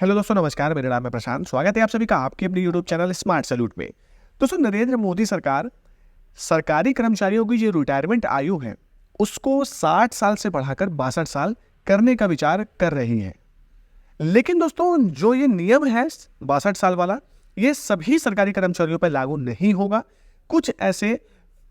Hello दोस्तों, नमस्कार। मेरा नाम है प्रशांत। स्वागत है आप सभी का आपके अपने यूट्यूब चैनल स्मार्ट सैल्यूट में। दोस्तों, नरेंद्र मोदी सरकार सरकारी कर्मचारियों की जो रिटायरमेंट आयु है उसको 60 साल से बढ़ाकर 62 साल करने का विचार कर रही है। लेकिन दोस्तों, जो ये नियम है 62 साल वाला, ये सभी सरकारी कर्मचारियों पर लागू नहीं होगा। कुछ ऐसे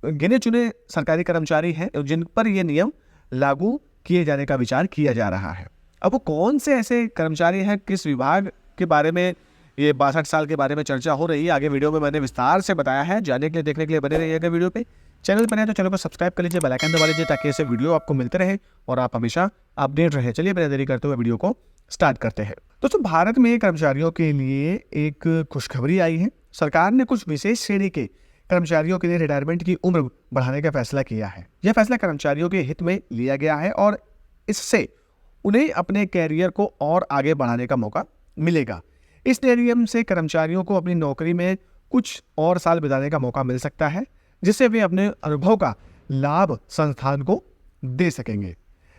गिने चुने सरकारी कर्मचारी हैं जिन पर यह नियम लागू किए जाने का विचार किया जा रहा है। अब वो कौन से ऐसे कर्मचारी हैं, किस विभाग के बारे में ये 62 साल के बारे में चर्चा हो रही है, आगे वीडियो में मैंने विस्तार से बताया है। जानने के लिए, देखने के लिए बने रहिएगा वीडियो पे। चैनल पर नए तो चैनल को सब्सक्राइब कर लीजिए, बेल आइकन दबा लीजिए ताकि ऐसे वीडियो आपको मिलते रहे और आप हमेशा अपडेट रहे। चलिए बिना देरी करते हुए वीडियो को स्टार्ट करते हैं। दोस्तों, भारत में कर्मचारियों के लिए एक खुशखबरी आई है। सरकार ने कुछ विशेष श्रेणी के कर्मचारियों के लिए रिटायरमेंट की उम्र बढ़ाने का फैसला किया है। यह फैसला कर्मचारियों के हित में लिया गया है और इससे उन्हें अपने कैरियर को और आगे बढ़ाने का मौका मिलेगा। इस नियम से कर्मचारियों को अपनी नौकरी में कुछ और साल बिताने का मौका मिल सकता है, जिससे वे अपने अनुभव का लाभ संस्थान को दे सकेंगे।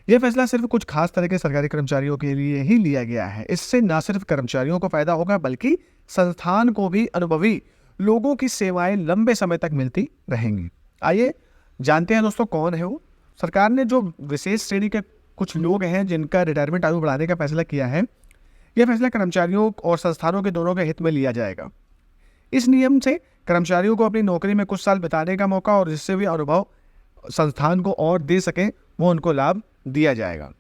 यह फैसला सिर्फ कुछ खास तरह के सरकारी कर्मचारियों के लिए ही लिया गया है। इससे न सिर्फ कर्मचारियों को फायदा होगा बल्कि संस्थान को भी अनुभवी लोगों की सेवाएं लंबे समय तक मिलती रहेंगी। आइए जानते हैं दोस्तों, कौन है वो। सरकार ने जो विशेष श्रेणी के कुछ लोग हैं जिनका रिटायरमेंट आयु बढ़ाने का फैसला किया है, यह फैसला कर्मचारियों और संस्थानों के दोनों के हित में लिया जाएगा। इस नियम से कर्मचारियों को अपनी नौकरी में कुछ साल बिताने का मौका और जिससे भी अनुभव संस्थान को और दे सके, वो उनको लाभ दिया जाएगा।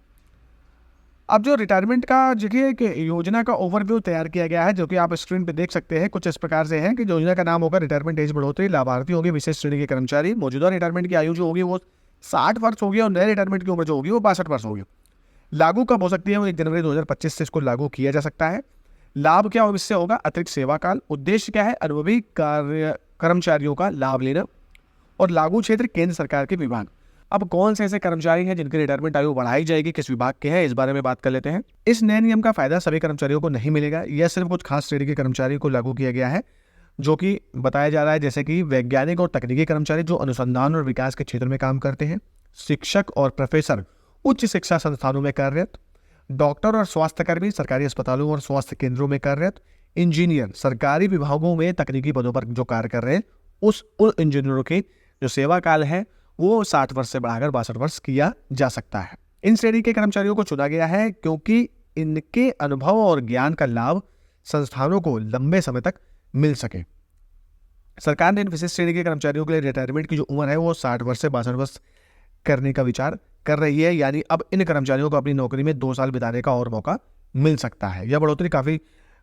अब जो रिटायरमेंट का देखिए योजना का ओवरव्यू तैयार किया गया है, जो कि आप स्क्रीन पे देख सकते हैं। कुछ इस प्रकार से है कि योजना का नाम होगा रिटायरमेंट एज बढ़ोतरी। लाभार्थी होंगे विशेष श्रेणी के कर्मचारी। मौजूदा रिटायरमेंट की आयु जो होगी वो 60 वर्ष होगी और नए रिटायरमेंट की उम्र जो होगी वो 62 वर्ष होगी। लागू कब हो सकती है? वो 1 जनवरी 2025 से इसको लागू किया जा सकता है। लाभ क्या इससे होगा? अतिरिक्त सेवा काल। उद्देश्य क्या है? अनुभवी कर्मचारियों का लाभ लेना। और लागू क्षेत्र केंद्र सरकार के विभाग। अब कौन से ऐसे कर्मचारी हैं जिनकी रिटायरमेंट आयु बढ़ाई जाएगी, किस विभाग के हैं, इस बारे में बात कर लेते हैं। इस नए नियम का फायदा सभी कर्मचारियों को नहीं मिलेगा। यह सिर्फ कुछ खास श्रेणी के कर्मचारियों को लागू किया गया है, जो कि बताया जा रहा है, जैसे कि वैज्ञानिक और तकनीकी कर्मचारी जो अनुसंधान और विकास के क्षेत्र में काम करते हैं, शिक्षक और प्रोफेसर उच्च शिक्षा संस्थानों में कार्यरत, डॉक्टर और स्वास्थ्यकर्मी सरकारी अस्पतालों और स्वास्थ्य केंद्रों में कार्यरत, इंजीनियर सरकारी विभागों में तकनीकी पदों पर जो कार्य कर रहे हैं, उन इंजीनियरों के जो सेवा काल है वो 60 वर्ष से बढ़ाकर 62 वर्ष किया जा सकता है। इन श्रेणी के कर्मचारियों को चुना गया है क्योंकि इनके अनुभव और ज्ञान का लाभ संस्थानों को लंबे समय तक मिल सके। सरकार ने इन विशेष श्रेणी के कर्मचारियों के लिए रिटायरमेंट की जो उम्र है वो 60 वर्ष से 62 वर्ष करने का विचार कर रही है। यानी अब इन कर्मचारियों को अपनी नौकरी में 2 साल बिताने का और मौका मिल सकता है। यह बढ़ोतरी काफी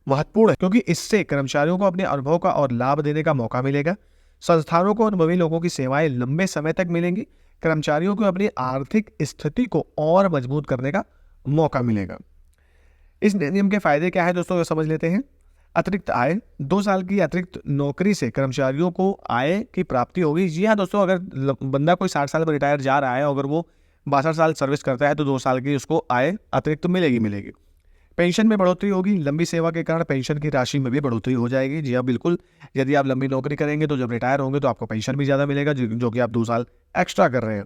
महत्वपूर्ण है क्योंकि इससे कर्मचारियों को अपने अनुभव का और लाभ देने का मौका मिलेगा। संस्थानों को अनुभवी लोगों की सेवाएं लंबे समय तक मिलेंगी। कर्मचारियों को अपनी आर्थिक स्थिति को और मजबूत करने का मौका मिलेगा। इस नियम के फायदे क्या है दोस्तों, ये समझ लेते हैं। अतिरिक्त आय। 2 साल की अतिरिक्त नौकरी से कर्मचारियों को आय की प्राप्ति होगी। जी हाँ दोस्तों, अगर बंदा कोई 60 साल में रिटायर जा रहा है, अगर वो 62 साल सर्विस करता है तो 2 साल की उसको आय अतिरिक्त मिलेगी। पेंशन में बढ़ोतरी होगी। लंबी सेवा के कारण पेंशन की राशि में भी बढ़ोतरी हो जाएगी। जी हाँ, बिल्कुल। यदि आप लंबी नौकरी करेंगे तो जब रिटायर होंगे तो आपको पेंशन भी ज़्यादा मिलेगा, जो कि आप 2 साल एक्स्ट्रा कर रहे हैं।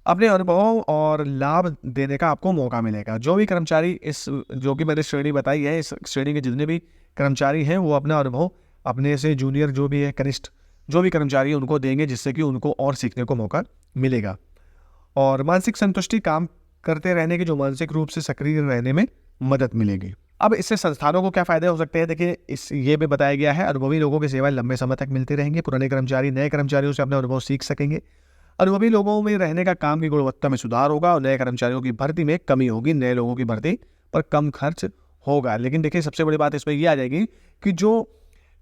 अपने अनुभव और लाभ देने का आपको मौका मिलेगा। जो भी कर्मचारी इस जो कि मैंने श्रेणी बताई है, इस श्रेणी के जितने भी कर्मचारी हैं वो अपना अनुभव अपने से जूनियर जो भी है, कनिष्ठ जो भी कर्मचारी है उनको देंगे, जिससे कि उनको और सीखने को मौका मिलेगा। और मानसिक संतुष्टि, काम करते रहने की जो मानसिक रूप से सक्रिय रहने में मदद मिलेगी। अब इससे संस्थानों को क्या फायदे हो सकते हैं? देखिए, ये भी बताया गया है, अनुभवी लोगों की सेवाएं लंबे समय तक मिलती रहेंगी। पुराने कर्मचारी नए कर्मचारियों से अपने अनुभव सीख सकेंगे। अनुभवी लोगों में रहने का काम की गुणवत्ता में सुधार होगा और नए कर्मचारियों की भर्ती में कमी होगी। नए लोगों की भर्ती पर कम खर्च होगा। लेकिन देखिए, सबसे बड़ी बात इसमें यह आ जाएगी कि जो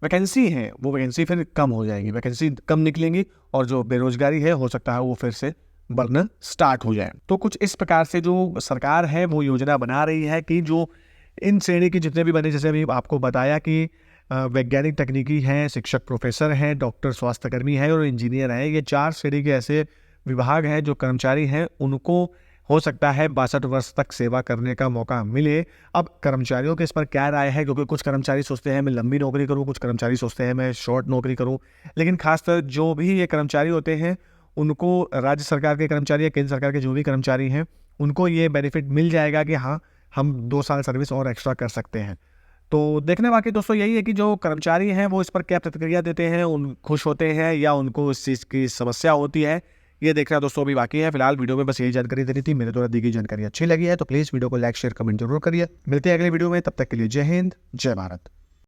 वैकेंसी है वो वैकेंसी फिर कम हो जाएगी, वैकेंसी कम निकलेंगी और जो बेरोजगारी है हो सकता है वो फिर से बढ़ना स्टार्ट हो जाए। तो कुछ इस प्रकार से जो सरकार है वो योजना बना रही है कि जो इन श्रेणी के जितने भी बने, जैसे अभी आपको बताया कि वैज्ञानिक तकनीकी हैं, शिक्षक प्रोफेसर हैं, डॉक्टर स्वास्थ्यकर्मी हैं और इंजीनियर हैं, ये 4 श्रेणी के ऐसे विभाग हैं जो कर्मचारी हैं, उनको हो सकता है 62 वर्ष तक सेवा करने का मौका मिले। अब कर्मचारियों के इस पर क्या राय है, क्योंकि कुछ कर्मचारी सोचते हैं मैं लंबी नौकरी करूं, कुछ कर्मचारी सोचते हैं मैं शॉर्ट नौकरी करूं। लेकिन खासकर जो भी ये कर्मचारी होते हैं उनको, राज्य सरकार के कर्मचारी या केंद्र सरकार के जो भी कर्मचारी हैं, उनको ये बेनिफिट मिल जाएगा कि हाँ, हम 2 साल सर्विस और एक्स्ट्रा कर सकते हैं। तो देखने बाकी दोस्तों यही है कि जो कर्मचारी हैं वो इस पर क्या प्रतिक्रिया देते हैं, उन खुश होते हैं या उनको इस चीज़ की समस्या होती है, ये देखना दोस्तों अभी बाकी है। फिलहाल वीडियो में बस यही जानकारी देनी थी। मेरे द्वारा दी गई जानकारी अच्छी लगी है तो प्लीज़ वीडियो को लाइक शेयर कमेंट जरूर करिए। मिलते हैं अगले वीडियो में, तब तक के लिए जय हिंद जय भारत।